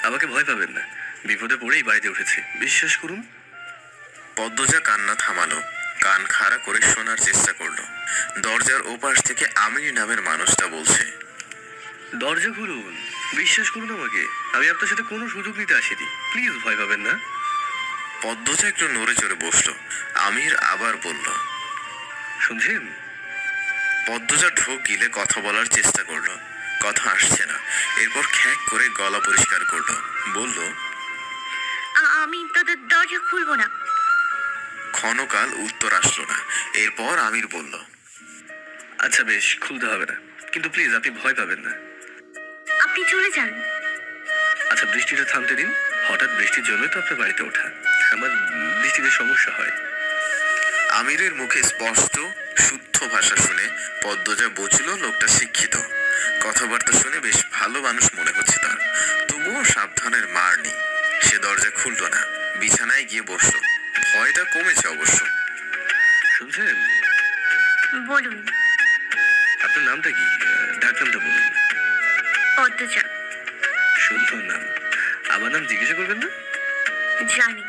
আমাকে ভয় পাবেন না, বিপদে পড়েই বাড়িতে উঠেছি, বিশ্বাস করুন। পদ্মজা কান্না থামালো, কান খাড়া করে শোনার চেষ্টা করলো। দরজার ওপাশ থেকে আমির নামের মানুষটা বলছে, দরজা খুলুন, বিশ্বাস করুন আমাকে, আমি আপনার সাথে কোনো সুযোগ নিতে আসিনি, প্লিজ ভয় পাবেন না। পদ্মজা একটু নড়ে চড়ে বসলো। আমির আবার বলল, শুনছেন? পদ্মজা ঢোক গিলে কথা বলার চেষ্টা করলো, কথা আসছে না। এরপর খ্যাক করে গলা পরিষ্কার করলো, বলল, আমি দরজা খুলবো না। ক্ষণকাল উত্তর আসলো না। এরপর আমির বলল, আচ্ছা বেশ, খুলতে হবে না, কিন্তু প্লিজ আপনি ভয় পাবেন না। আপনি চলে যান। আচ্ছা বৃষ্টিটা থামতে দিন, হঠাৎ বৃষ্টির জন্যই তো আপনার বাড়িতে ওঠা, আমার বৃষ্টিতে সমস্যা হয়। আমিরের মুখে স্পষ্ট শুদ্ধ ভাষা শুনে পদ্মজা বুঝল লোকটা শিক্ষিত। কথাবার্তা শুনে বেশ ভালো মানুষ মনে হচ্ছে তার। তবুও সাবধানের মার নেই। সে দরজা খুলল না, বিছানায় গিয়ে বসল। ভয়টা কমেছে অবশ্য। শুনছেন? বলুন। আপনার নামটা কি? ডাকনামটা বলুন। পদ্মজা। সুন্দর নাম, আমার নাম জিজ্ঞাসা করবেন না? জানি।